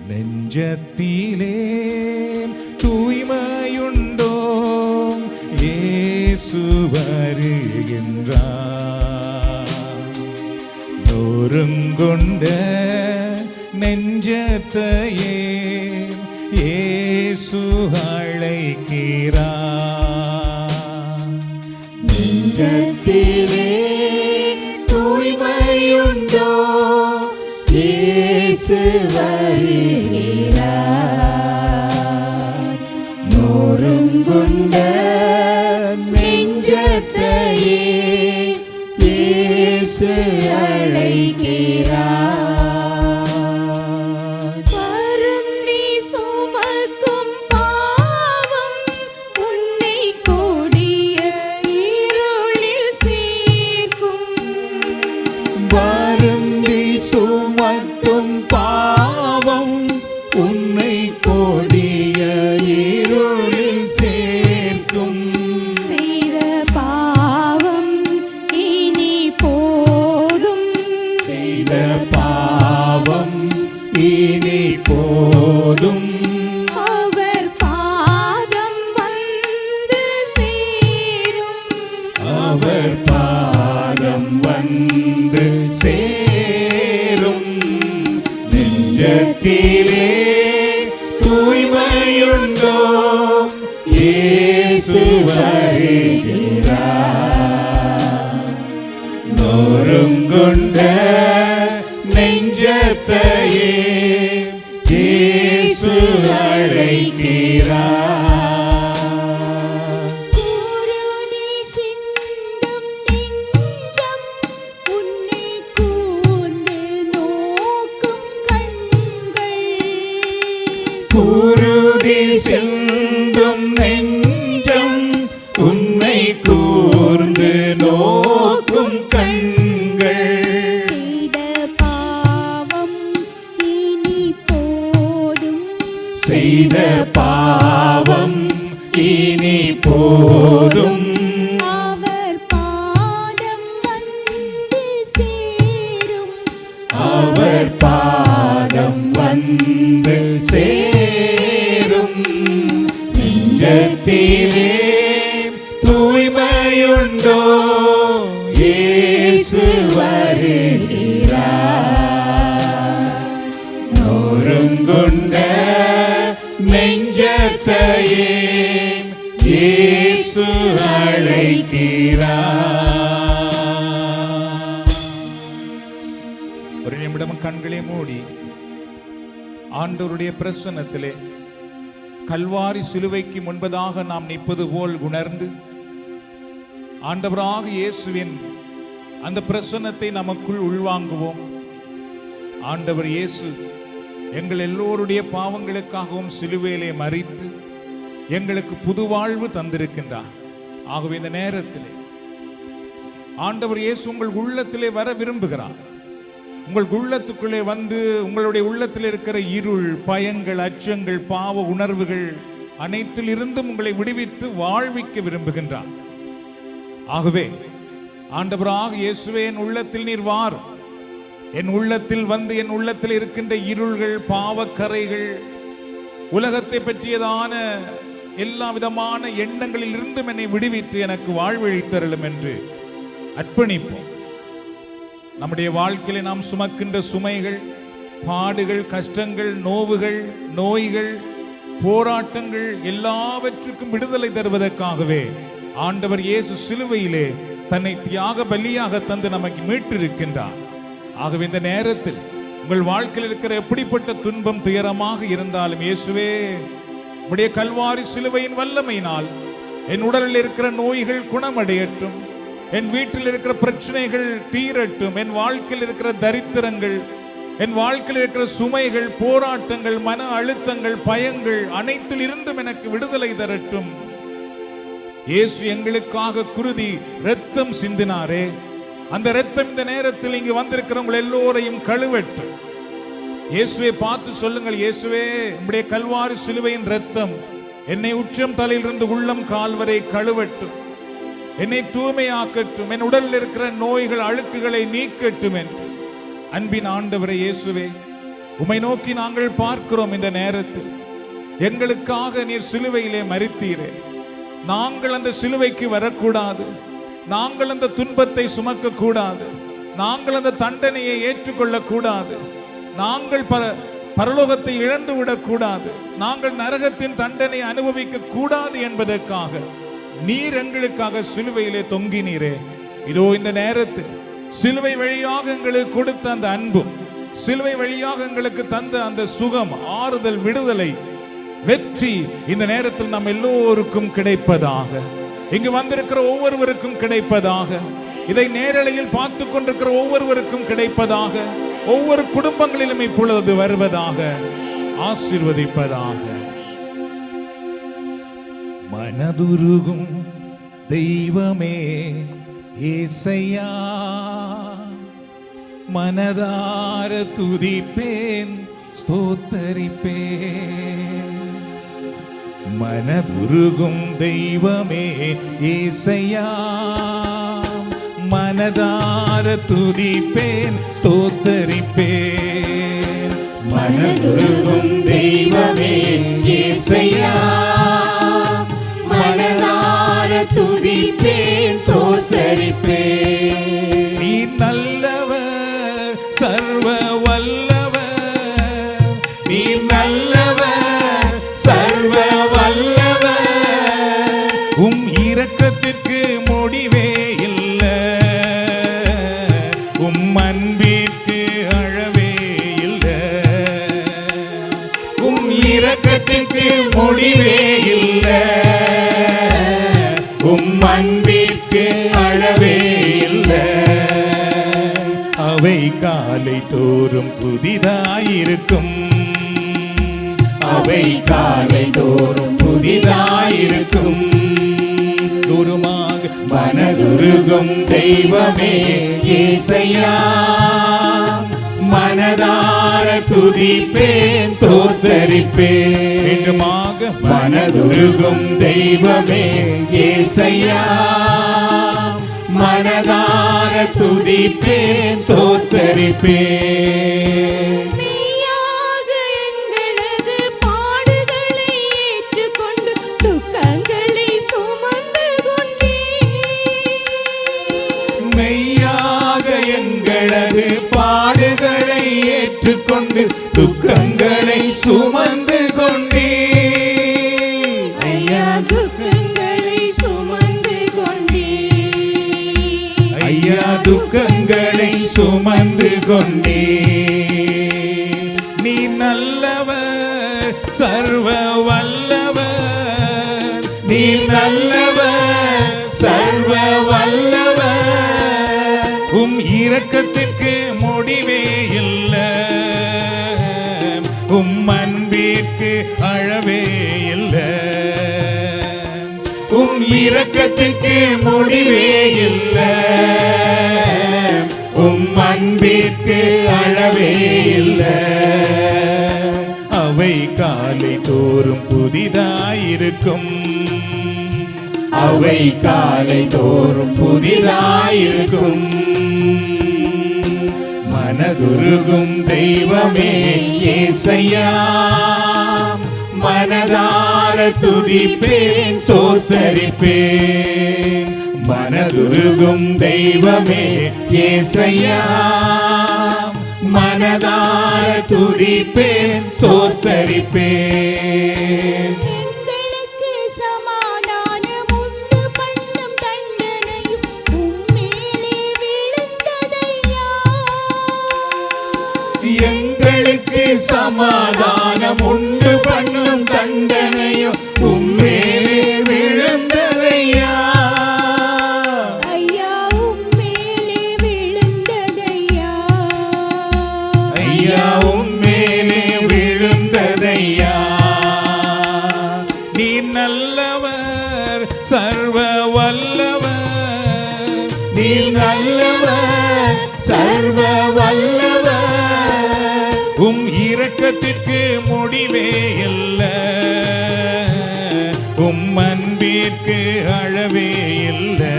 நெஞ்சத்திலே தூய்மையுண்டோ? இயேசு வருகின்றார். நொறுங்குண்ட நெஞ்சத்தையே இயேசு அழைக்கிறார். நெஞ்சத்திலே தூய்மையுண்டோ? இயேசு வருகிறார். நொறுங்குண்ட நெஞ்சத்தையே இயேசு அழைக்கிறார். சுமக்கும் பாவம் உன்னை கொடிய இருளில் சேர்க்கும். செய்த பாவம் இனி போதும். செய்த பாவம் இனி போதும். அவர் பாதம் வந்து சேரும். அவர் பாதம் வந்து சேரும். நெஞ்சத்திலே தூய்மையுண்டோ? இயேசு வருகிறார். நொறுங்குண்ட நெஞ்சத்தையே இயேசு அழைக்கிறார். குருதி சிந்தும் நெஞ்சம் உன்னை கூர்ந்து நோக்கும் கண்கள். செய்த பாவம் இனி போதும். செய்த பாவம் இனி போதும். அவர் பாதம் வந்து சேரும். அவர் பாதம் வந்து சேரும். நெஞ்சத்திலே தூய்மையுண்டோ? இயேசு வருகிறார். நொறுங்குண்ட நெஞ்சத்தையே இயேசு அழைக்கிறார். ஒரு நிமிடம் கண்களை மூடி ஆண்டவருடைய பிரசன்னத்திலே கல்வாரி சிலுவைக்கு முன்பதாக நாம் நிற்பது போல் உணர்ந்து ஆண்டவராக இயேசுவின் அந்த பிரசன்னத்தை நமக்குள் உள்வாங்குவோம். ஆண்டவர் இயேசு எங்கள் எல்லோருடைய பாவங்களுக்காகவும் சிலுவையிலே மரித்து எங்களுக்கு புது வாழ்வு தந்திருக்கின்றார். ஆகவே இந்த நேரத்திலே ஆண்டவர் இயேசு உங்கள் உள்ளத்திலே வர விரும்புகிறார். உங்கள் உள்ளத்துக்குள்ளே வந்து உங்களுடைய உள்ளத்தில் இருக்கிற இருள், பயங்கள், அச்சங்கள், பாவ உணர்வுகள் அனைத்தில் இருந்தும் உங்களை விடுவித்து வாழ்விக்க விரும்புகின்றார். ஆகவே ஆண்டவராக இயேசுவே, என் உள்ளத்தில் நீர் வார். என் உள்ளத்தில் வந்து என் உள்ளத்தில் இருக்கின்ற இருள்கள், பாவக்கரைகள், உலகத்தை பற்றியதான எல்லா விதமான எண்ணங்களில் இருந்தும் என்னை விடுவித்து எனக்கு வாழ்வழித்தருளும் என்று அர்ப்பணிப்போம். நம்முடைய வாழ்க்கையில நாம் சுமக்கின்ற சுமைகள், பாடுகள், கஷ்டங்கள், நோவுகள், நோய்கள், போராட்டங்கள் எல்லாவற்றுக்கும் விடுதலை தருவதற்காகவே ஆண்டவர் இயேசு சிலுவையிலே தன்னை தியாக பலியாக தந்து நமக்கு மீட்டிருக்கின்றார். ஆகவே இந்த நேரத்தில் உங்கள் வாழ்க்கையில் இருக்கிற எப்படிப்பட்ட துன்பம், துயரமாக இருந்தாலும் இயேசுவே, உடைய கல்வாரி சிலுவையின் வல்லமையினால் என் உடலில் இருக்கிற நோய்கள் குணமடையட்டும், என் வீட்டில் இருக்கிற பிரச்சனைகள் தீரட்டும், என் வாழ்க்கையில் இருக்கிற தரித்திரங்கள், என் வாழ்க்கையில் இருக்கிற சுமைகள், போராட்டங்கள், மன அழுத்தங்கள், பயங்கள் அனைத்தில் இருந்தும் எனக்கு விடுதலை தரட்டும். இயேசு எங்களுக்காக குருதி இரத்தம் சிந்தினாரே, அந்த இரத்தம் இந்த நேரத்தில் இங்கு வந்திருக்கிறவங்க எல்லோரையும் கழுவட்டும். இயேசுவை பார்த்து சொல்லுங்கள், இயேசுவே, உம்முடைய கல்வாரி சிலுவையின் இரத்தம் என்னை உச்சம் தலையிலிருந்து உள்ளம் கால் வரை கழுவட்டும், என்னை தூய்மையாக்கட்டும், என் உடலில் இருக்கிற நோய்கள், அழுக்குகளை நீக்கட்டும் என்று. அன்பின் ஆண்டவரே இயேசுவே, உம்மை நோக்கி நாங்கள் பார்க்கிறோம். இந்த நேரத்தில் எங்களுக்காக நீர் சிலுவையிலே மரித்தீரே. நாங்கள் அந்த சிலுவைக்கு வரக்கூடாது, நாங்கள் அந்த துன்பத்தை சுமக்க கூடாது, நாங்கள் அந்த தண்டனையை ஏற்றுக்கொள்ள கூடாது, நாங்கள் பரலோகத்தை இழந்து விடக்கூடாது, நாங்கள் நரகத்தின் தண்டனை அனுபவிக்க கூடாது என்பதற்காக நீர் எங்களுக்காக சிலுவையிலே தொங்கினீரே. இதோ இந்த நேரத்தில் சிலுவை வழியாக எங்களுக்கு கொடுத்த அந்த அன்பும், சிலுவை வழியாக எங்களுக்கு தந்த அந்த சுகம், ஆறுதல், விடுதலை, வெற்றி இந்த நேரத்தில் நம் எல்லோருக்கும் கிடைப்பதாக, இங்கு வந்திருக்கிற ஒவ்வொருவருக்கும் கிடைப்பதாக, இதை நேரலையில் பார்த்து கொண்டிருக்கிற ஒவ்வொருவருக்கும் கிடைப்பதாக, ஒவ்வொரு குடும்பங்களிலும் இப்பொழுது வருவதாக, ஆசீர்வதிப்பதாக. மனதுருகும் தெய்வமே ஏசையா, மனதார துதிப்பேன், ஸ்தோத்தரிப்பேன். மனதுருகும் தெய்வமே ஏசையா, மனதார துதிப்பேன், ஸ்தோத்தரிப்பேன். மனதுருகும் தெய்வமே ஏசையா, மனதார துதிப்பேன், ஸ்தோத்தரிப்பேன். நீ நல்லவர், சர்வ வல்லவர், நீ நல்லவர், சர்வ வல்லவர். இரக்கத்திற்கு முடிவே இல்லை, அன்பிற்கு அளவே இல்லை. இரக்கத்திற்கு முடிவே இல்லை, அன்பிற்கு அளவே இல்லை. அவை காலை தோறும் புதிதாயிருக்கும், அவை காலை தோறும் புதிதாயிருக்கும். தூரமாக மனதுருகும் தெய்வமே ஏசையா, மனதார துதிப்பேன், ஸ்தோத்தரிப்பேன். மனதுருகும் தெய்வமே ஏசையா, மனதார துதிப்பேன், ஸ்தோத்தரிப்பேன். மெய்யாக எங்களது பாடுகளை ஏற்றுக்கொண்டு துக்கங்களை சுமந்து கொண்டீர். மெய்யாக எங்களது பாடுகளை ஏற்றுக்கொண்டு துக்கங்களை சுமந்து கொண்டீர். ஐயா துக்கங்களை சுமந்து கொண்டீர். ஐயா துக்கங்களை சுமந்து கொண்டீர். நீ நல்லவர், சர்வ வல்லவர், நீ நல்லவர், சர்வ வல்லவர். இரக்கத்திற்கு முடிவே இல்லை, அன்பிற்கு அளவே இல்லை. இரக்கத்திற்கு முடிவே இல்லை, அன்பிற்கு அளவே இல்லை. அவை காலை தோறும் புதிதாயிருக்கும், அவை காலை தோறும் புதிதாயிருக்கும். மனதுருகும் தெய்வமே ஏசையா, மனதார துதிப்பேன், ஸ்தோத்தரிப்பேன். மனதுருகும் தெய்வமே ஏசையா, மனதார துதிப்பேன், ஸ்தோத்தரிப்பேன். எங்களுக்கு சமாதானம் உண்டு பண்ணும் தண்டனையும் உம்மேலே விழுந்ததையா. எங்களுக்கு சமாதானம் உண்டு பண்ணும் தண்டனையும் உம்மேலே விழுந்ததையா. ஐயா உம்மேலே விழுந்ததையா. ஐயா உம்மேலே விழுந்ததையா. நீ நல்லவர், சர்வ வல்லவர், நீ நல்லவர், சர்வ வல்லவர். இரக்கத்திற்கு முடிவே இல்லை, அன்பிற்கு அளவே இல்லை.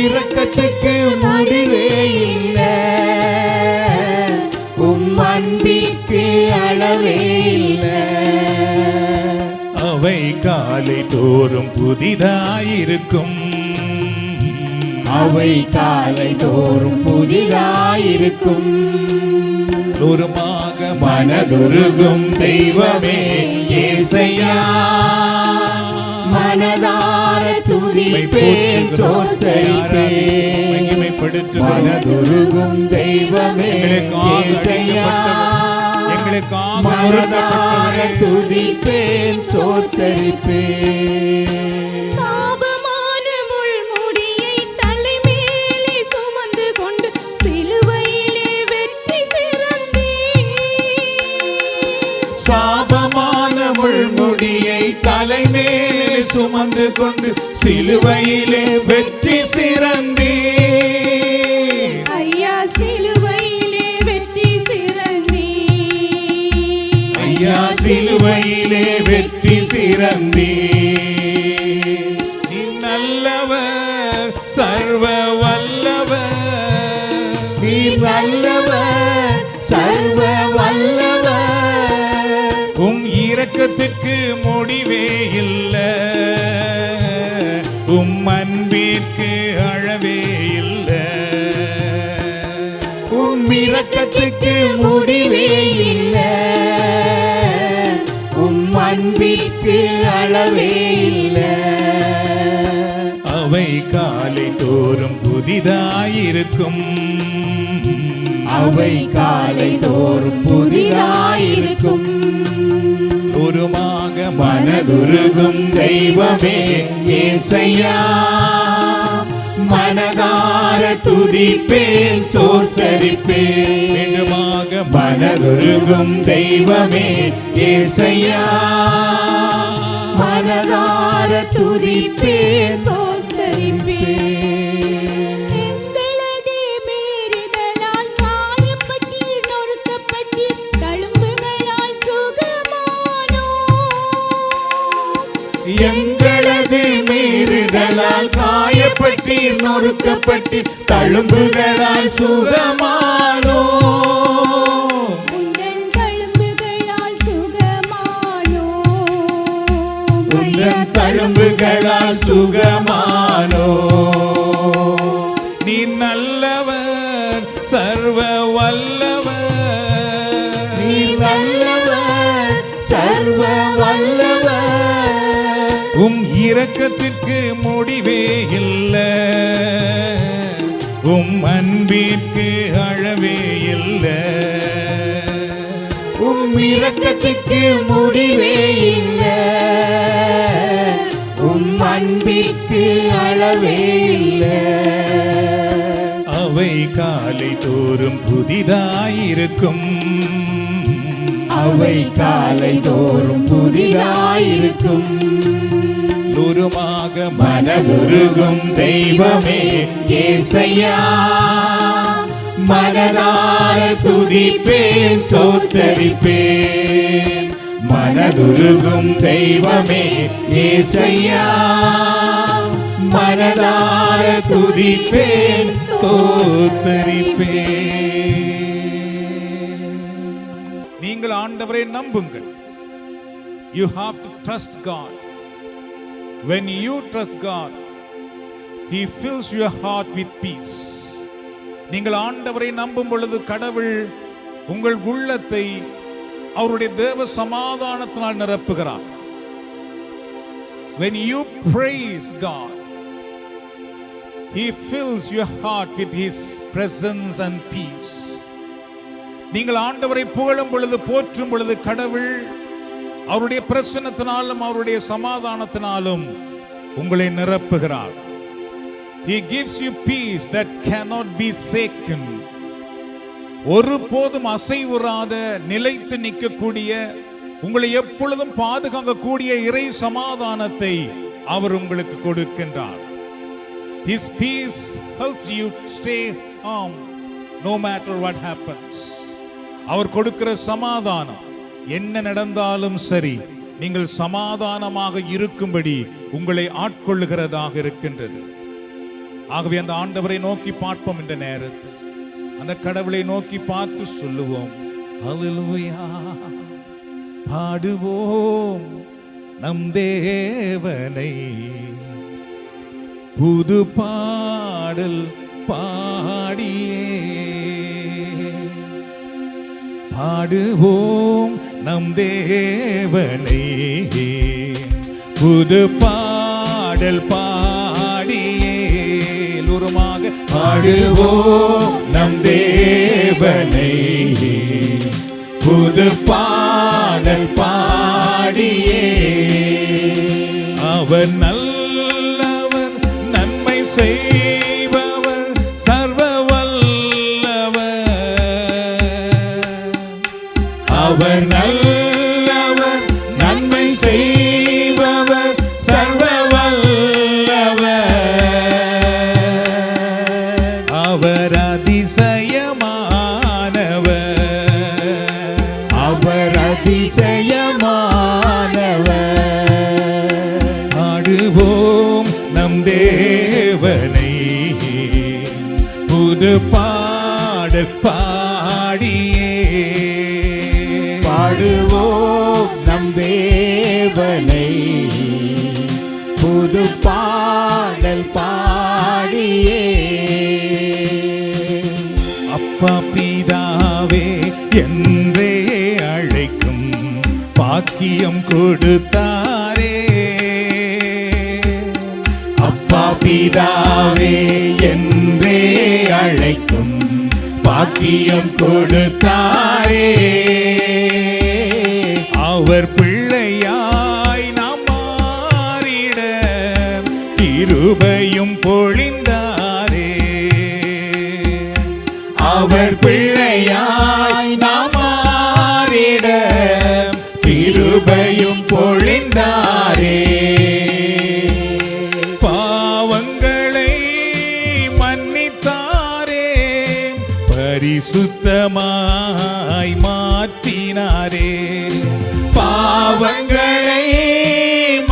இரக்கத்துக்கு முடிவே இல்லை, அன்பிற்கு அளவே இல்லை. அவை காலை தோறும் புதிதாயிருக்கும். அவை காலை தோறும் புதிதாயிருக்கும். ஒருமாக மனதுருகும் தெய்வமே ஏசையா, மனதார துதிப்பேன் ஸ்தோத்தரிப்பேன். மனதுருகும் தெய்வமே ஏசையா, மனதார துதிப்பேன் ஸ்தோத்தரிப்பேன். சாபமான முள்முடியை தலைமேலே சுமந்து கொண்டு சிலுவையிலே வெற்றி சிறந்தீர். சாபமான முள்முடியை தலைமேலே சுமந்து கொண்டு சிலுவையிலே வெற்றி சிறந்தீர். ஐயா சிலுவையிலே வெற்றி சிறந்தீர். ஐயா சிலுவையிலே வெற்றி சிறந்தீர். நீ நல்லவர், சர்வ வல்லவர். நீ நல்லவர், சர்வ வல்லவர். உம் இரக்கத்துக்கு முடிவே இல்லை, உம் அன்பிற்கு அளவே இல்லை. உம் இரக்கத்துக்கு முடிவே இல்லை, உம் அன்பிற்கு அளவே இல்லை. அவை காலை தோறும் புதிதாயிருக்கும். அவை காலை தோறும் புதிதாயிருக்கும். ஒருமாக மனதுருகும் தெய்வமே ஏசையா, மனதார துதிப்பேன் ஸ்தோத்தரிப்பேன். வேண்டுமாக மனதுருகும் தெய்வமே ஏசையா, மனதார துதிப்பேன் ஸ்தோத்தரிப்பேன். எங்களது மீறுதலால் காயப்பட்டீர், நொறுக்கப்பட்டீர், தழும்புகளால் சுகமானோம். எங்களது மீறுதலால் காயப்பட்டீர், நொறுக்கப்பட்டீர், தழும்புகளால் சுகமானோ. உந்தன் தழும்புகளால் சுகமானோம். உந்தன் தழும்புகளால் சுகமானோ. நீ நல்லவர், சர்வ வல்லவர். நீ நல்லவர், சர்வ வல்லவர். உம் இரக்கத்திற்கு முடிவே இல்லை, உம் அன்பிற்கு அளவே இல்லை. உம் இரக்கத்துக்கு முடிவே இல்லை, உம் அன்பிற்கு அளவே இல்லை. அவை காலை தோறும் புதிதாயிருக்கும். அவை காலை தோறும் புதிதாயிருக்கும். ஒருமாக மனதுருகும் தெய்வமே ஏசையா, மனதார துதிப்பேன் ஸ்தோத்தரிப்பேன். மனதுருகும் தெய்வமே ஏசையா, மனதார துதிப்பேன் ஸ்தோத்தரிப்பேன். நீங்கள் ஆண்டவரை நம்புங்கள். You have to trust God. When you trust God, He fills your heart with peace. நீங்கள் ஆண்டவரை நம்பும் பொழுது கடவுள் உங்கள் உள்ளத்தை அவருடைய தேவ சமாதானத்தினால் நிரப்புகிறார். When you praise God, He fills your heart with His presence and peace. நீங்கள் ஆண்டவரை புகழும் பொழுது, போற்றும் பொழுது கடவுள் அவருடைய பிரசன்னத்தினாலும் அவருடைய சமாதானத்தினாலும் உங்களை நிரப்புகிறார். He gives you peace that cannot be shaken. ஒருபோதும் அசைவுறாத, நிலைத்து நிற்கக்கூடிய, உங்களை எப்பொழுதும் பாதுகாக்கக்கூடிய இறை சமாதானத்தை அவர் உங்களுக்கு கொடுக்கின்றார். His peace helps you stay calm no matter what happens. அவர் கொடுக்கிற சமாதானம் என்ன நடந்தாலும் சரி, நீங்கள் சமாதானமாக இருக்கும்படி உங்களை ஆட்கொள்ளுகிறதாக இருக்கின்றது. ஆகவே அந்த ஆண்டவரை நோக்கி பார்ப்போம். இந்த நேரத்தில் அந்த கடவுளை நோக்கி பார்த்து சொல்லுவோம், ஹல்லேலூயா. பாடுவோம் நம் தேவனை, புது பாடல் பாடியே. பாடுவோம் நம் தேவனை, புது பாடல் பாடியே. எல்லோருமாக பாடுவோம் நம் தேவனை, புது பாடல் பாடியே. அவர் நல்லவர், நன்மை செய்பவர், சர்வ வல்லவர். அவர் நல்லவர், நன்மை செய்பவர், சர்வ வல்லவர். அவர் அதிசயமானவர், அவர் அதிசயமானவர். பாடுவோம் நம் தேவனை, புது பாடல் பாடியே. பாடுவோம் நம் தேவனை, புது பாடல் பாடியே. அப்பா பிதாவே என்றே அழைக்கும் பாக்கியம் கொடுத்தாரே. அப்பா பிதாவே என்றே அழைக்கும் பாக்கியம் கொடுத்தாரே. அவர் பிள்ளையாய் நாம் மாறிட கிருபையும் பொழிந்தாரே. அவர் பிள்ளையாய் நாம் மாறிட கிருபையும் பொழிந்தாரே. பாவங்களை மன்னித்தாரே, பரிசுத்தமாய் மாற்றினாரே. பாவங்களை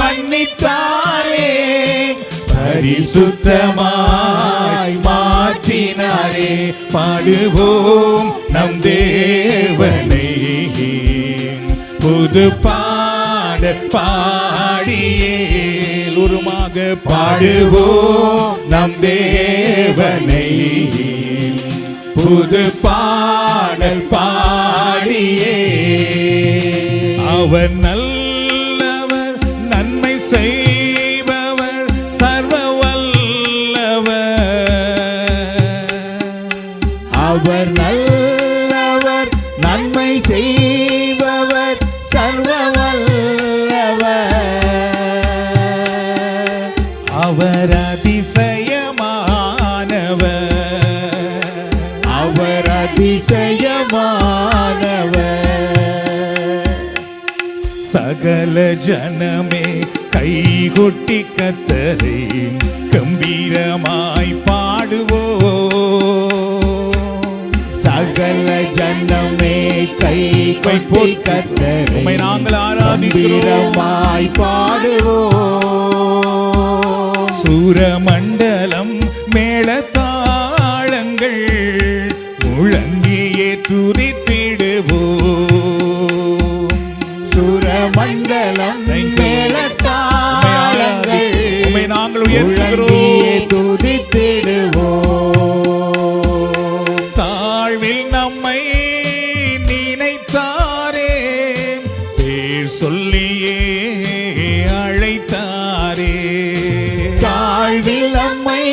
மன்னித்தாரே, பரிசுத்தமாய் மாற்றினாரே. பாடுவோம் நம் தேவனை, புது பாடல் பாடியே. உருமாக பாடுவோம் நம் தேவனை, புது பாடல் பாடியே. அவர் நல்லவர், நன்மை செய்பவர், சர்வ வல்லவர். அவர் நல்லவர், நன்மை செய்பவர், சர்வ வல்லவர். அவர் அதிசயமானவர், அவர் அதிசயமானவர். சகல ஜனமே கைகொட்டி கர்த்தரை கம்பீரமாய் பாடுவோம். சகல ஜனமே கை கொட்டி கர்த்தரை உம்மை நாங்கள் ஆராதிக்கிறோம். கம்பீரமாய் பாடுவோம். சூரமண்டலம் மேளதாளங்கள் முழங்கியே துதித்திடுவோம். சுரமண்டலம் மேளதாளங்கள் உம்மை நாங்கள் உயர்த்துகிறோம். முழங்கியே துதித்திடுவோம். தாழ்வில் நம்மை நினைத்தாரே, பேர் சொல்லியே அழைத்தாரே. தாழ்வில் நம்மை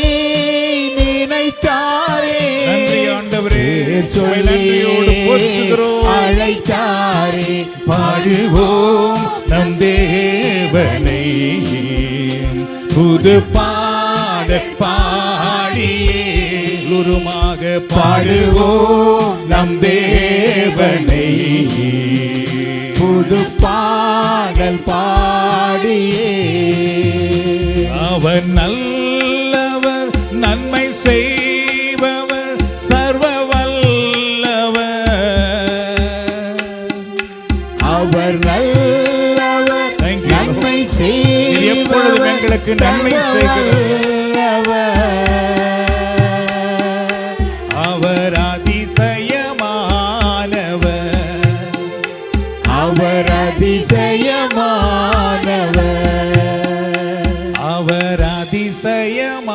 நினைத்தாரே, நன்றி ஆண்டவரே, பேர் உம்மை சொல்லி நன்றியோடு போற்றுகிறோம். அழைத்தாரே. பாடுவோம் நம் தேவனை, புது பாடல் பாடியே. உருமாக பாடுவோம் நம் தேவனை, புது பாடல் பாடியே. அவர் நல்லவர், நன்மை செய்பவர், சர்வ வல்லவர். அவர் நல்லவர், Thank you. நன்மை இது எப்பொழுதும் எங்களுக்கு நன்மை செய்கிறது. செய்கிறவர். அவர் அதிசயமானவர், அவர் அதிசயமானவர், அவர் அதிசயமானவர்,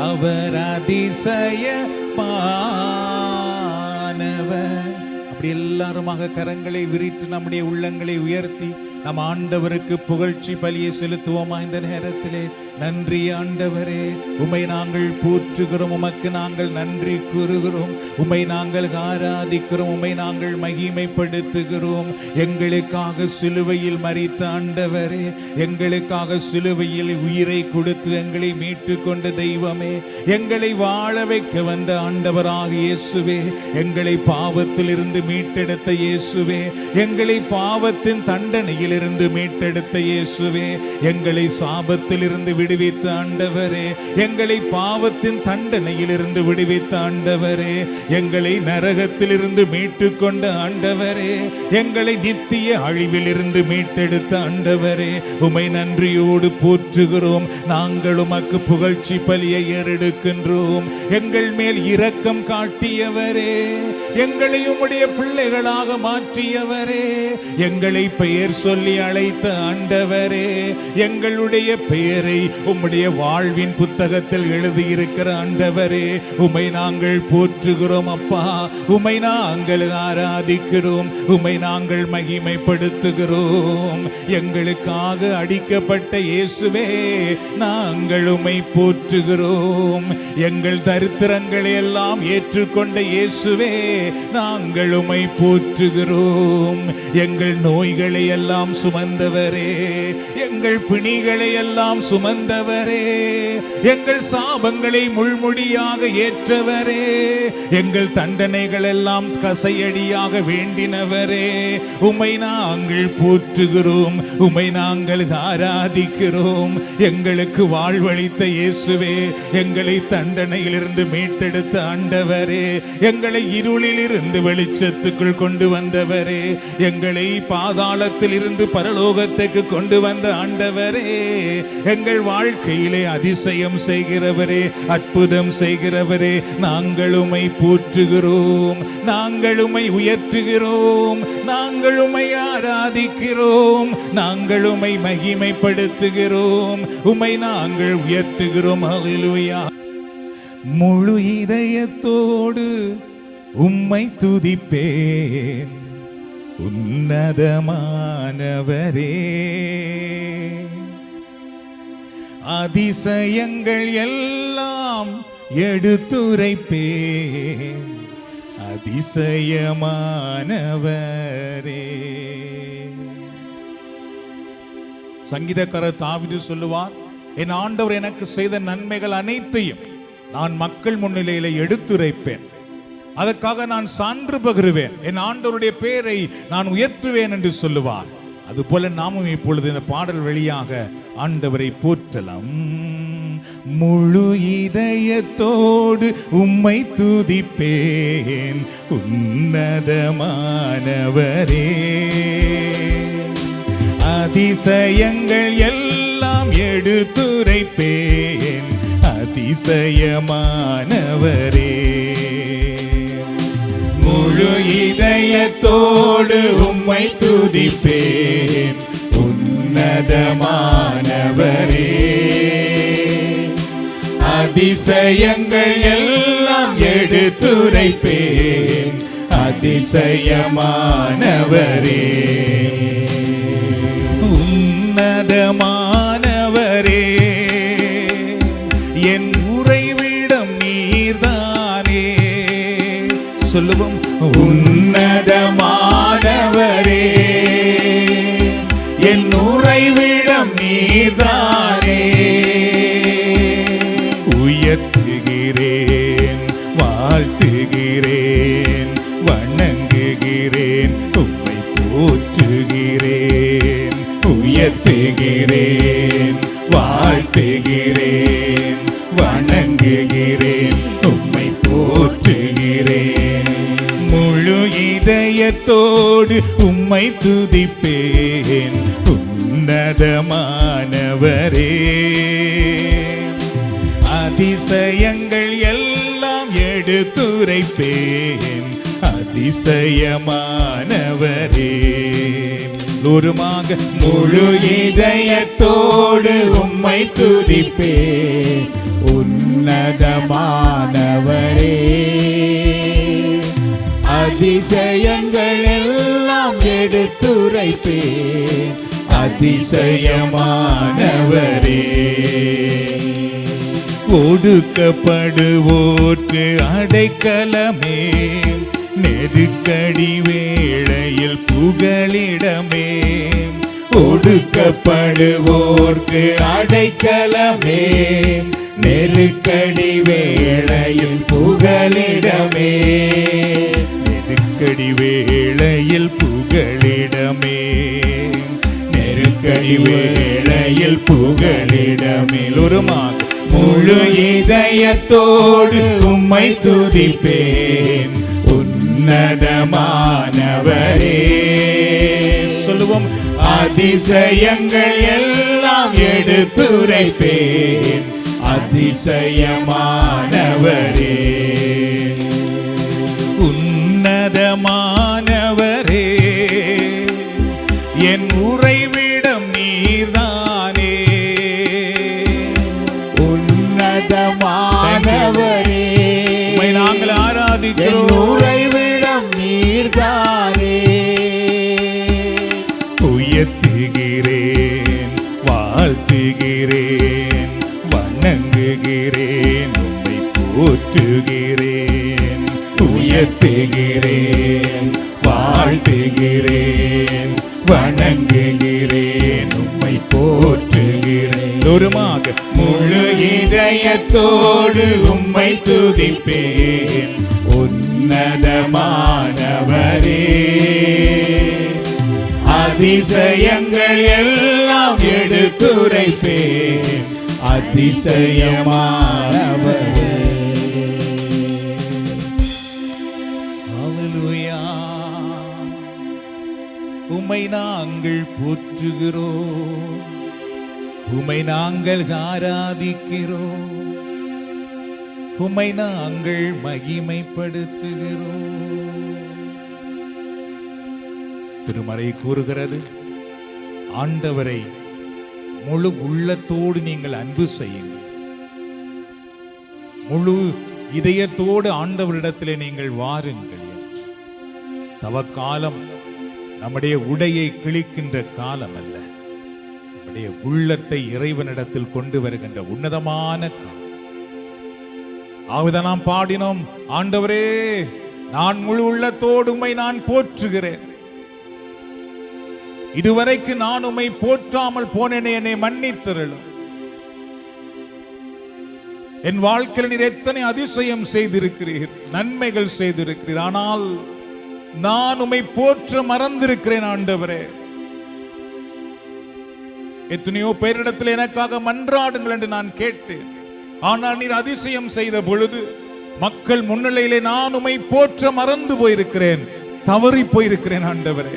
அவர் அதிசயமானவர். அப்படி எல்லாருமாக கரங்களை விரித்து நம்முடைய உள்ளங்களை உயர்த்தி நம் ஆண்டவருக்கு புகழ்ச்சி பலியை செலுத்துவோமா? இந்த நேரத்திலே நன்றி ஆண்டவரே, உம்மை நாங்கள் போற்றுகிறோம், உமக்கு நாங்கள் நன்றி கூறுகிறோம், உம்மை நாங்கள் ஆராதிக்கிறோம், உம்மை நாங்கள் மகிமைப்படுத்துகிறோம். எங்களுக்காக சிலுவையில் மரித்த ஆண்டவரே, எங்களுக்காக சிலுவையில் உயிரை கொடுத்து எங்களை மீட்டு கொண்ட தெய்வமே, எங்களை வாழ வைக்க வந்த ஆண்டவராக இயேசுவே, எங்களை பாவத்தில் இருந்து மீட்டெடுத்த இயேசுவே, எங்களை பாவத்தின் தண்டனையில் இருந்து மீட்டெடுத்த இயேசுவே, எங்களை சாபத்தில் இருந்து விடுவித்த ஆண்டவரே, எங்களை பாவத்தின் தண்டனையில் இருந்து விடுவித்த ஆண்டவரே, எங்களை நரகத்தில் இருந்து மீட்டு கொண்ட ஆண்டவரே, எங்களை நித்திய அழிவில் இருந்து மீட்டெடுத்த ஆண்டவரே, உமை நன்றியோடு போற்றுகிறோம். நாங்கள் உமக்கு புகழ்ச்சி பலியை ஏறெடுக்கின்றோம். எங்கள் மேல் இரக்கம் காட்டியவரே, எங்களை உம்முடைய பிள்ளைகளாக மாற்றியவரே, எங்களை பெயர் சொல்லி அழைத்த ஆண்டவரே, எங்களுடைய பெயரை உம்முடைய வாழ்வின் புத்தகத்தில் எழுதியிருக்கிற ஆண்டவரே, உம்மை நாங்கள் போற்றுகிறோம் அப்பா, உம்மை நாங்கள் ஆராதிக்கிறோம், உம்மை நாங்கள் மகிமைப்படுத்துகிறோம். எங்களுக்காக அடிக்கப்பட்ட இயேசுவே, நாங்கள் உம்மை போற்றுகிறோம். எங்கள் தரித்திரங்களை எல்லாம் ஏற்றுக்கொண்ட இயேசுவே, நாங்கள் உம்மை போற்றுகிறோம். எங்கள் நோய்களை எல்லாம் சுமந்தவரே, எங்கள் பிணிகளை எல்லாம் சுமந்தவரே, எங்கள் சாபங்களை முள்முடியாக ஏற்றவரே, எங்கள் தண்டனைகள் எல்லாம் கசையடியாக வேண்டினவரே, உம்மை நாங்கள் போற்றுகிறோம், உம்மை நாங்கள் ஆராதிக்கிறோம். எங்களுக்கு வாழ்வளித்த இயேசுவே, எங்களை தண்டனையிலிருந்து மீட்டெடுத்த ஆண்டவரே, எங்களை இருளில் இருந்து வெளிச்சத்துக்குள் கொண்டு வந்தவரே, எங்களை பாதாளத்தில் இருந்து பரலோகத்துக்கு கொண்டு வந்த ஆண்டவரே, எங்கள் வாழ்க்கையிலே அதிசயம் செய்கிறவரே, அற்புதம் செய்கிறவரே, நாங்கள் உம்மை போற்றுகிறோம், நாங்கள் உம்மை உயர்த்துகிறோம், நாங்கள் உம்மை ஆராதிக்கிறோம், நாங்கள் உம்மை மகிமைப்படுத்துகிறோம், உம்மை நாங்கள் உயர்த்துகிறோம். ஹல்லேலூயா. முழு இதயத்தோடு உம்மை துதிப்பேன், உன்னதமானவரே, அதிசயங்கள் எல்லாம் எடுத்துரைப்பேன், அதிசயமானவரே. சங்கீதக்காரர் தாவீது சொல்லுவார், என் ஆண்டவர் எனக்கு செய்த நன்மைகள் அனைத்தையும் நான் மக்கள் முன்னிலையில எடுத்துரைப்பேன், அதற்காக நான் சான்று பகிர்வேன், என் ஆண்டவருடைய பெயரை நான் உயர்த்துவேன் என்று சொல்லுவார். அதுபோல நாமும் இப்பொழுது இந்த பாடல் வழியாக ஆண்டவரை போற்றலாம். முழு இதயத்தோடு உம்மை துதிப்பேன், உன்னதமானவரே, அதிசயங்கள் எல்லாம் எடுத்துரைப்பேன், அதிசயமானவரே. முழு இதயத்தோடு உம்மை துதிப்பேன், உன்னதமானவரே, அதிசயங்கள் எல்லாம் எடுத்துரைப்பேன், அதிசயமானவரே, உன்னதமானவரே, என் உறைவிடம் நீர்தானே. சொல்லுவோம், உன்னதமானவரே, என் உறைவிடம் நீர்தானே. உயர்த்துகிறேன், வாழ்த்துகிறேன், வணங்குகிறேன், உம்மை போற்றுகிறேன். உயர்த்துகிறேன், வாழ்த்துகிறேன், வணங்குகிறேன், உம்மை போற்றுகிறேன். முழு இதயத்தோடு உம்மை துதிப்பேன், உன்னதமானவரே, அதிசயங்கள் எல்லாம் எடுத்துரைப்பேன், அதிசயமானவரே. தூரமாக முழு இதயத்தோடு உம்மை துதிப்பேன் உன்னதமானவரே. அதிசயங்கள் எல்லாம் எடுத்துரைப்பேன் அதிசயமானவரே. ஒடுக்கப்படுவோர்க்கு அடைக்கலமே, நெருக்கடி வேளையில் புகலிடமே. ஒடுக்கப்படுவோர்க்கு அடைக்கலமே, நெருக்கடி வேளையில் புகலிடமே. நெருக்கடி வேளையில் புகலிடமே, நெருக்கடி வேளையில் புகலிடமே. தூரமாக முழு இதயத்தோடு உம்மை துதிப்பேன் உன்னதமானவரே. சொல்லுவோம். அதிசயங்கள் எல்லாம் எடுத்துரைப்பேன் அதிசயமானவரே. உன்னதமானவரே, என் உறைவிடம் நீர்தானே. உன்னதமானவரே, உம்மை நாங்கள் என் ஆராதிக்கிறோம். உறைவிடம் நீர்தானே. உயர்த்துகிறேன், வாழ்த்துகிறேன், வணங்குகிறேன், உம்மை போற்றுகிறேன். உயர்த்துகிறேன், வாழ்த்துகிறேன், வணங்குகிறேன், உம்மை போற்றுகிறேன். தூரமாக முழு இதயத்தோடு உம்மை துதிப்பேன் உன்னதமானவரே. அதிசயங்கள் எல்லாம் எடுத்துரைப்பேன் அதிசயமானவரே. ஹல்லேலூயா. உம்மை நாங்கள் போற்றுகிறோம், உம்மை நாங்கள் ஆராதிக்கிறோம், உம்மை நாங்கள் மகிமைப்படுத்துகிறோம். திருமறை கூறுகிறது, ஆண்டவரை முழு உள்ளத்தோடு நீங்கள் அன்பு செய்யுங்கள். முழு இதயத்தோடு ஆண்டவரிடத்திலே நீங்கள் வாருங்கள். தவக்காலம் நம்முடைய உடையை கிழிக்கின்ற காலம் அல்ல, நம்முடைய உள்ளத்தை இறைவனிடத்தில் கொண்டு வருகின்ற உன்னதமான காலம். ஆகவே நாம் பாடினோம், ஆண்டவரே நான் முழு உள்ளத்தோடு உம்மை நான் போற்றுகிறேன். இதுவரைக்கு நான் உம்மை போற்றாமல் போனேனே, என்னை மன்னித்தருளும். என் வாழ்க்கையில் நீர் எத்தனை அதிசயம் செய்திருக்கிறீர், நன்மைகள் செய்திருக்கிறீர். ஆனால் நான் உம்மை போற்ற மறந்திருக்கிறேன் ஆண்டவரே. எத்தனையோ பேரிடத்தில் எனக்காக மன்றாடுங்கள் என்று நான் கேட்டேன். ஆனால் நீர் அதிசயம் செய்த பொழுது மக்கள் முன்னிலையிலே நான் உம்மை போற்ற மறந்து போயிருக்கிறேன், தவறி போயிருக்கிறேன் ஆண்டவரே.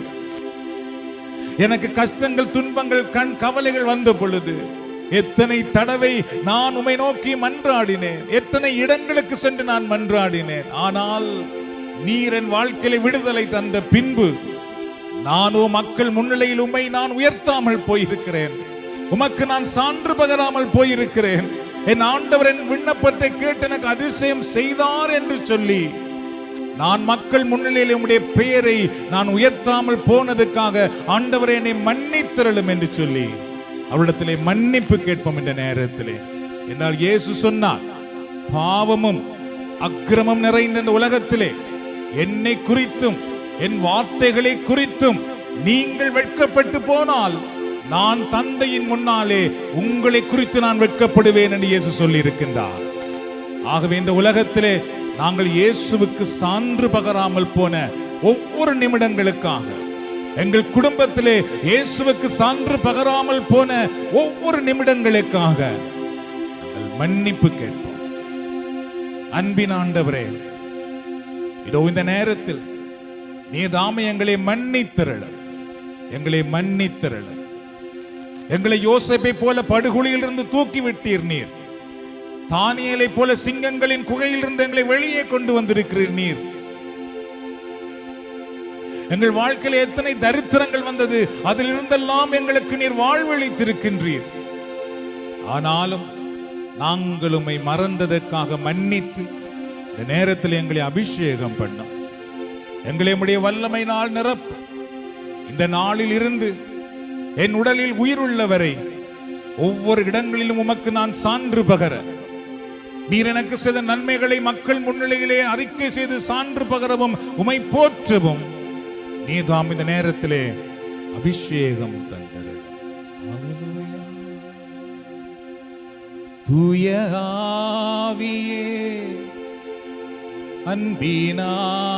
எனக்கு கஷ்டங்கள், துன்பங்கள், கவலைகள் வந்த பொழுது எத்தனை தடவை நான் உம்மை நோக்கி மன்றாடினேன், எத்தனை இடங்களுக்கு சென்று நான் மன்றாடினேன். ஆனால் நீர் என் வாழ்க்கையில விடுதலை தந்த பின்பு நானோ மக்கள் முன்னிலையில் உம்மை நான் உயர்த்தாமல் போயிருக்கிறேன், உமக்கு நான் சான்று பகராமல் போயிருக்கிறேன். என் ஆண்டவர் என் விண்ணப்பத்தை கேட்டு எனக்கு அதிசயம் செய்தார் என்று சொல்லி நான் மக்கள் முன்னிலையில் உம்முடைய பெயரை நான் உயர்த்தாமல் போனதுக்காக ஆண்டவரை என்னை மன்னித்தருளும் என்று சொல்லி அவரிடத்திலே மன்னிப்பு கேட்போம். இந்த நேரத்திலே என்னால் இயேசு சொன்னார், பாவமும் அக்கிரமம் நிறைந்த இந்த உலகத்திலே என்னை குறித்தும் என் வார்த்தைகளை குறித்தும் நீங்கள் வெட்கப்பட்டு போனால் நான் தந்தையின் முன்னாலே உங்களை குறித்து நான் வெட்கப்படுவேன் என்று இயேசு சொல்லி இருக்கின்றார். ஆகவே இந்த உலகத்திலே நாங்கள் இயேசுவுக்கு சான்று பகராமல் போன ஒவ்வொரு நிமிடங்களுக்காக, எங்கள் குடும்பத்திலே இயேசுவுக்கு சான்று பகராமல் போன ஒவ்வொரு நிமிடங்களுக்காக நாங்கள் மன்னிப்பு கேட்போம். அன்பின் ஆண்டவரே, இதோ இந்த நேரத்தில் நீர் தாமே எங்களை மன்னித்தருளும், எங்களை மன்னித்தருளும். எங்களை யோசேப்பை போல படுகொலியிலிருந்து தூக்கி விட்டீர். நீர் தானியேலை போல சிங்கங்களின் குகையிலிருந்து எங்களை வெளியே கொண்டு வந்திருக்கிறீர். நீர் எங்கள் வாழ்க்கையில் எத்தனை தரித்திரங்கள் வந்தது, அதிலிருந்தெல்லாம் எங்களுக்கு நீர் வாழ்வளித்திருக்கின்றீர். ஆனாலும் நாங்கள் உம்மை மறந்ததற்காக மன்னித்து இந்த நேரத்தில் எங்களை அபிஷேகம் பண்ணோம். எங்களை உம்முடைய வல்லமையினால் நிரப்பு. இந்த நாளில் இருந்து என் உடலில் உயிர் உள்ளவரை ஒவ்வொரு இடங்களிலும் உமக்கு நான் சான்று பகர, நீர் எனக்கு செய்த நன்மைகளை மக்கள் முன்னிலையிலே அறிக்கை செய்து சான்று பகரவும் உம்மை போற்றவும் நீர் தாம் இந்த நேரத்திலே அபிஷேகம் தந்தது. தூய ஆவியே, அன்பினாவியே,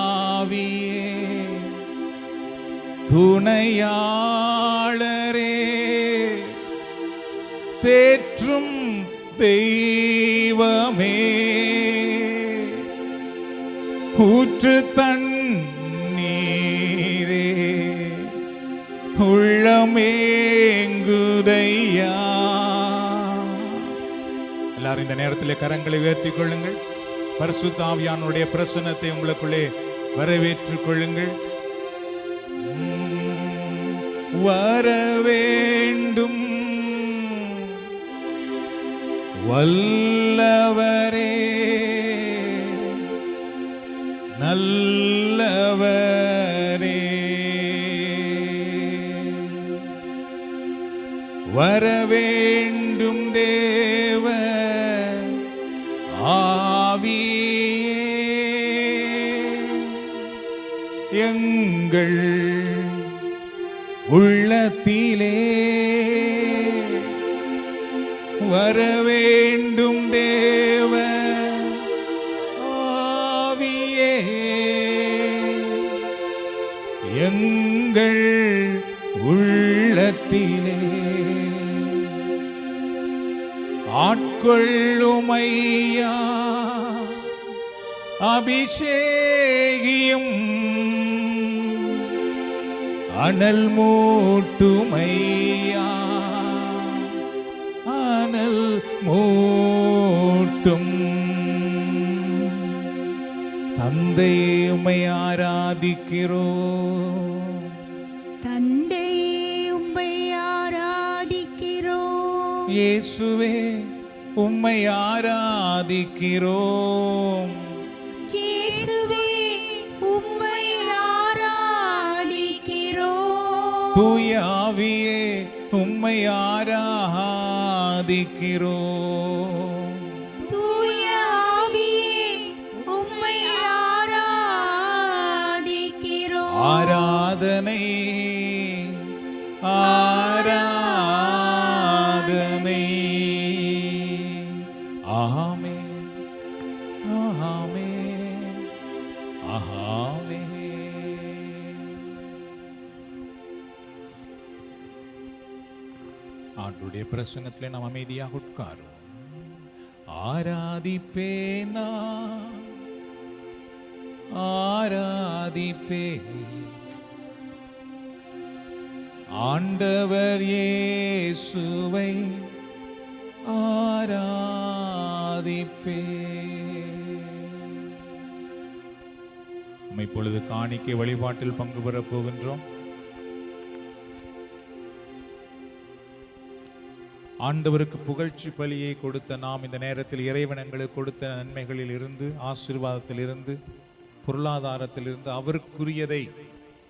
துணையாளரே, தேற்றும் தெய்வமே, ஊற்று தண்ணீரே, உள்ளமேங்குதையா. எல்லாரும் இந்த நேரத்திலே கரங்களை உயர்த்திக் கொள்ளுங்கள். பரிசுத்த ஆவியானுடைய பிரசன்னத்தை உங்களுக்குள்ளே வரவேற்றுக் கொள்ளுங்கள். வரவேண்டும் வல்லவரே, நல்லவரே, வரவேண்டும் தேவ ஆவியே, எங்கள் உள்ளத்திலே வரவேண்டும் தேவ ஆவியே, எங்கள் உள்ளத்திலே ஆட்கொள்ளுமையா, அபிஷேகியும் அனல் மூட்டுமையா, அனல் மூட்டும். தந்தை உம்மை ஆராதிக்கிறோம், தந்தை உம்மை ஆராதிக்கிறோம். இயேசுவே உம்மை ஆராதிக்கிறோம். இயேசுவே உம்மை ஆராதிக்கிறோம். தூய ஆவியே உம்மை ஆராதிக்கிறோம். தூய ஆவியே உம்மை ஆராதிக்கிறோம். ஆராதனை ஆராதனை. ஆமென், ஆமென், ஆமென். ஆண்டவருடைய பிரசன்னத்திலே நாம் அமைதியாக உட்காரும். ஆராதிப்பேனா, ஆராதிப்பே ஆண்டவர் இயேசுவை, ஆராதிப்பே. இப்பொழுது காணிக்கை வழிபாட்டில் பங்கு பெறப் போகின்றோம். ஆண்டவருக்கு புகழ்ச்சி பலியை கொடுத்த நாம் இந்த நேரத்தில் இறைவன் எங்களுக்கு கொடுத்த நன்மைகளில் இருந்து, ஆசீர்வாதத்தில் இருந்து, பொருளாதாரத்தில் இருந்து அவருக்குரியதை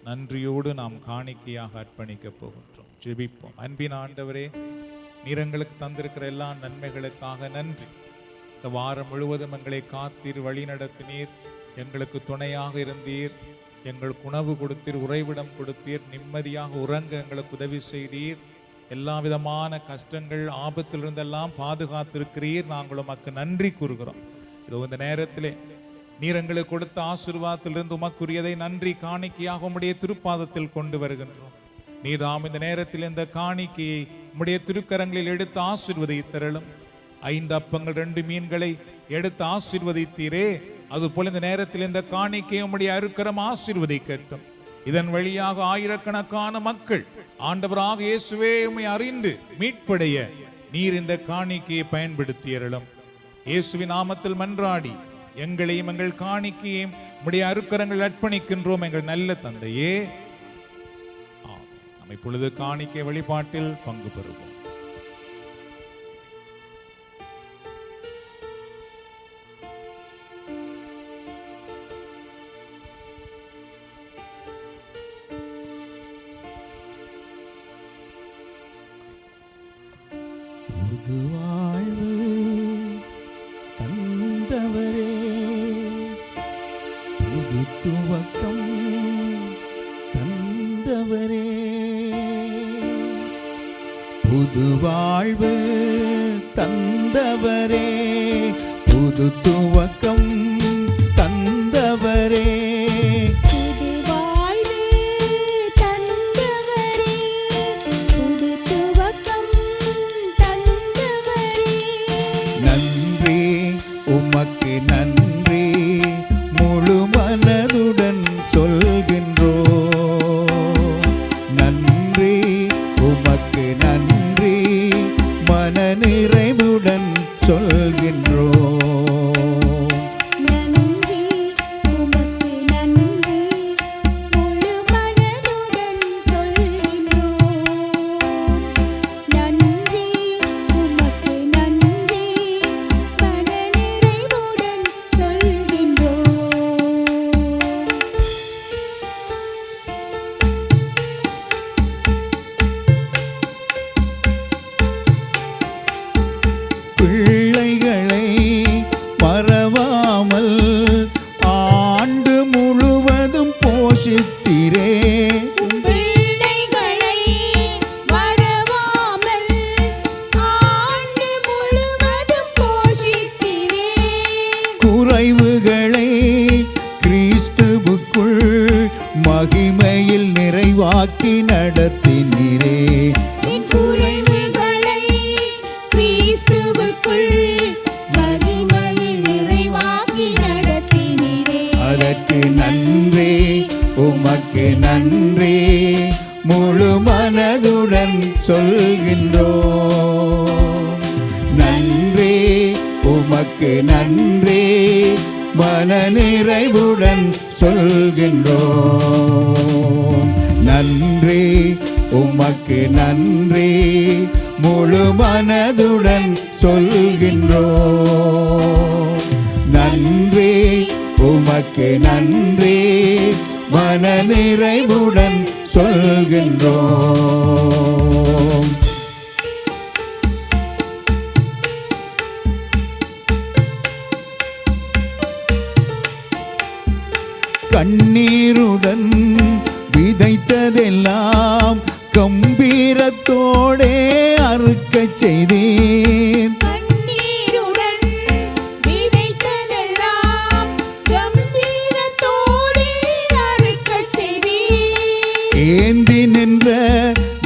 நன்றியோடு நாம் காணிக்கையாக அர்ப்பணிக்க போகின்றோம். ஜெபிப்போம். அன்பின் ஆண்டவரே, நீர் எங்களுக்கு தந்திருக்கிற எல்லா நன்மைகளுக்காக நன்றி. இந்த வாரம் முழுவதும் எங்களை காத்தீர், வழி நடத்தினீர், எங்களுக்கு துணையாக இருந்தீர், எங்களுக்கு உணவு கொடுத்தீர், உறைவிடம் கொடுத்தீர், நிம்மதியாக உறங்க எங்களுக்கு உதவி செய்தீர், எல்லா விதமான கஷ்டங்கள் ஆபத்திலிருந்தெல்லாம் பாதுகாத்திருக்கிறீர். நாங்கள் உமக்கு நன்றி கூறுகிறோம். இதோ இந்த நேரத்திலே நீர் எங்களுக்கு கொடுத்த ஆசீர்வாதத்திலிருந்து உமக்குரியதை நன்றி காணிக்கையாக உம்முடைய திருப்பாதத்தில் கொண்டு வருகின்றோம். நீர் தாம் இந்த நேரத்தில் இந்த காணிக்கையை உம்முடைய திருக்கரங்களில் எடுத்து ஆசீர்வதித்தருளும். 5 அப்பங்கள் 2 மீன்களை எடுத்து ஆசீர்வதித்தீரே, அதுபோல இந்த நேரத்தில் இந்த காணிக்கையை உம்முடைய அருக்கரம் ஆசீர்வதிக்கட்டும். இதன் வழியாக ஆயிரக்கணக்கான மக்கள் ஆண்டவராக இயேசுவே உம்மை அறிந்து மீட்படைய நீர் இந்த காணிக்கையை பயன்படுத்தியருளும். இயேசுவின் நாமத்தில் மன்றாடி எங்களையும் எங்கள் காணிக்கையும் உம்முடைய அருக்கரங்கள் அர்ப்பணிக்கின்றோம் எங்கள் நல்ல தந்தையே. நாம் இப்பொழுது காணிக்கை வழிபாட்டில் பங்கு பெறுவோம். புது வாழ்வு தந்தவரே, புது துவக்கம் தந்தவரே, புது வாழ்வு தந்தவரே, புது துவக்கம் தந்தவரே, புது வாழ்வு தந்தவரே, புது துவக்கம் தந்தவரே. நன்றி உமக்கு நன்றி முழு மனதுடன் சொல்கின்றோம். நன்றி உமக்கு நன்றி மன நிறைவுடன் சொல்கின்றோம். நன்றி உமக்கு நன்றி முழு மனதுடன் சொல்கின்றோம். நன்றி உமக்கு நன்றி மன நிறைவுடன் சொல்கின்றோம். பிள்ளைகளை மறவாமல் ஆண்டு முழுவதும் போஷித்திரே. பிள்ளைகளை மறவாமல் ஆண்டு முழுவதும் போஷித்தீரே. குறைவுகளை கிறிஸ்துவுக்குள் மகிமையில் நிறைவாக்கி நடத்தினீரே. என் குறைவுகளை கிறிஸ்துவுக்குள் மகிமையில் நிறைவாக்கி நடத்தினீரே. அதற்கு நன்றி உமக்கு நன்றி முழு மனதுடன் சொல்கின்றோம். நன்றி உமக்கு நன்றி மன நிறைவுடன் சொல்கின்றோம். நன்றி உமக்கு நன்றி முழு மனதுடன் சொல்கின்றோம். நன்றி உமக்கு நன்றி மன நிறைவுடன் சொல்கின்றோம். கண்ணீருடன் விதைத்ததெல்லாம் கம்பீரத்தோடே அறுக்கச் செய்தேன். கண்ணீருடன் விதைத்ததெல்லாம் கம்பீரத்தோடே அறுக்கச் செய்தீர். ஏந்தி நின்ற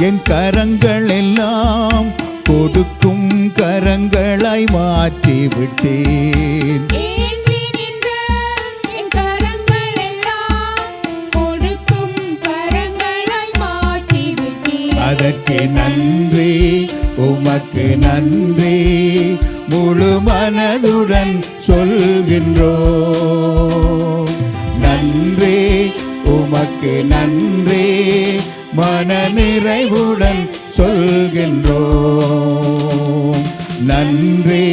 என் கரங்கள் எல்லாம் கொடுக்கும் கரங்களாய் மாற்றி விட்டேன். ஏந்தி நின்ற என் கரங்கள் எல்லாம் கொடுக்கும் கரங்களாய் மாற்றிவிட்டீர். அதற்கு நன்றி உமக்கு நன்றி முழு மனதுடன் சொல்கின்றோம். நன்றி உமக்கு நன்றி மன நிறைவுடன் சொல்கின்றோம். நன்றி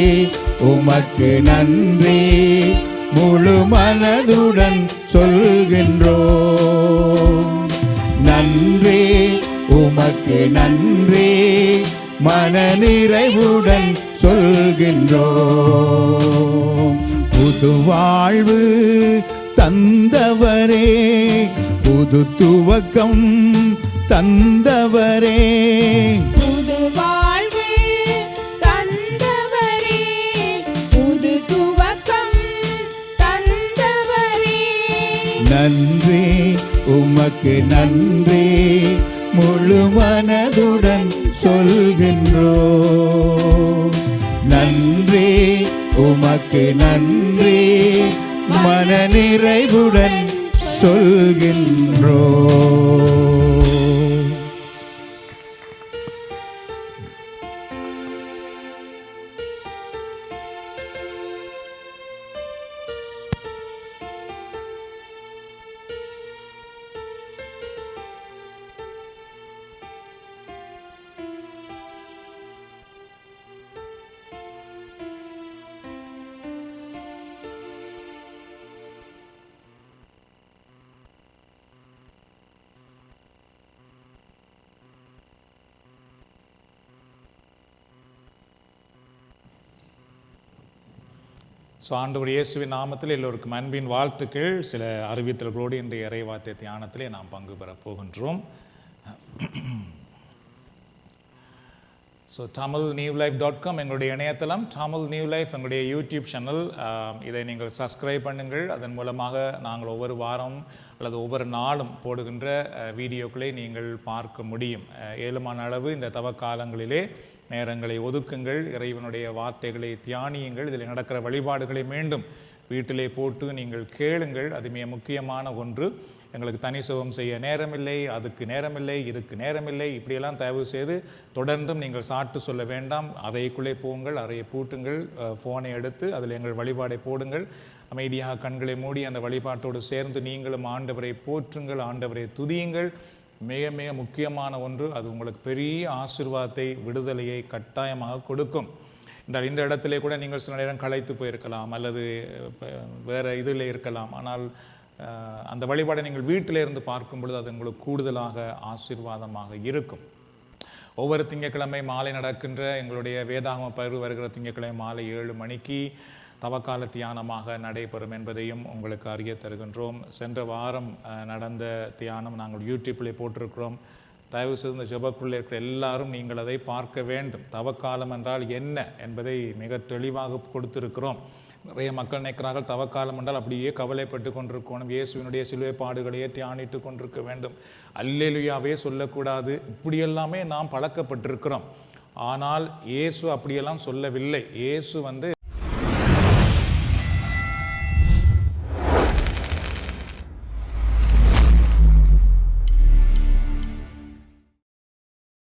உமக்கு நன்றி முழு மனதுடன் சொல்கின்றோம். நன்றி உமக்கு நன்றி மன நிறைவுடன் சொல்கின்றோம். புது வாழ்வு தந்தவரே, புது துவக்கம் தந்தவரே, புது வாழ்வு தந்தவரே, புது துவக்கம் தந்தவரே. நன்றி உமக்கு நன்றி முழு மனதுடன் சொல்கின்றோம். நன்றி உமக்கு நன்றி மன நிறைவுடன் சொல்கின்றோம். ஸோ ஆண்டவர் இயேசுவின் நாமத்தில் எல்லோருக்கும் அன்பின் வாழ்த்துக்கள். சில அறிவித்தல்களோடு இன்றைய இறைவார்த்தை தியானத்திலே நாம் பங்கு பெறப் போகின்றோம். ஸோ tamilnewlife.com எங்களுடைய இணையதளம், Tamil New Life எங்களுடைய யூடியூப் சேனல். இதை நீங்கள் சப்ஸ்கிரைப் பண்ணுங்கள். அதன் மூலமாக நாங்கள் ஒவ்வொரு வாரம் அல்லது ஒவ்வொரு நாளும் போடுகின்ற வீடியோக்களை நீங்கள் பார்க்க முடியும். ஏழுமான அளவு இந்த தவக்காலங்களிலே நேரங்களை ஒதுக்குங்கள். இறைவனுடைய வார்த்தைகளை தியானியுங்கள். இதில் நடக்கிற வழிபாடுகளை மீண்டும் வீட்டிலே போட்டு நீங்கள் கேளுங்கள். அது மிக முக்கியமான ஒன்று. எங்களுக்கு தனி சுகம் செய்ய நேரமில்லை, அதுக்கு நேரமில்லை, இதுக்கு நேரமில்லை, இப்படியெல்லாம் தயவு செய்து தொடர்ந்தும் நீங்கள் சாட்டு சொல்ல வேண்டாம். அறைக்குள்ளே போங்கள், அறையை பூட்டுங்கள், ஃபோனை எடுத்து அதில் எங்கள் வழிபாடை போடுங்கள். அமைதியாக கண்களை மூடி அந்த வழிபாட்டோடு சேர்ந்து நீங்களும் ஆண்டவரை போற்றுங்கள், ஆண்டவரை துதியுங்கள். மிக மிக முக்கியமான ஒன்று. அது உங்களுக்கு பெரிய ஆசீர்வாதத்தை, விடுதலையை கட்டாயமாக கொடுக்கும். என்றால் இந்த இடத்திலே கூட நீங்கள் சில நேரம் களைத்து போயிருக்கலாம் அல்லது வேறு இதில் இருக்கலாம். ஆனால் அந்த வழிபாடை நீங்கள் வீட்டில் இருந்து பார்க்கும் பொழுது அது உங்களுக்கு கூடுதலாக ஆசீர்வாதமாக இருக்கும். ஒவ்வொரு திங்கட்கிழமை மாலை நடக்கின்ற எங்களுடைய வேதாகம பகிர்வு வருகிற திங்கட்கிழமை மாலை 7 மணிக்கு தவக்கால தியானமாக நடைபெறும் என்பதையும் உங்களுக்கு அறிய தருகின்றோம். சென்ற வாரம் நடந்த தியானம் நாங்கள் யூடியூப்பில் போட்டிருக்கிறோம். தயவு செய்து இந்த ஜெபக்குள்ளே இருக்கிற எல்லாரும் நீங்கள் அதை பார்க்க வேண்டும். தவக்காலம் என்றால் என்ன என்பதை மிக தெளிவாக கொடுத்திருக்கிறோம். நிறைய மக்கள் நினைக்கிறார்கள் தவக்காலம் என்றால் அப்படியே கவலைப்பட்டு கொண்டிருக்கணும், இயேசுவினுடைய சிலுவை பாடுகளையே தியானித்து கொண்டிருக்க வேண்டும், அல்லேலூயாவே சொல்லக்கூடாது, இப்படியெல்லாமே நாம் பழக்கப்பட்டிருக்கிறோம். ஆனால் இயேசு அப்படியெல்லாம் சொல்லவில்லை. இயேசு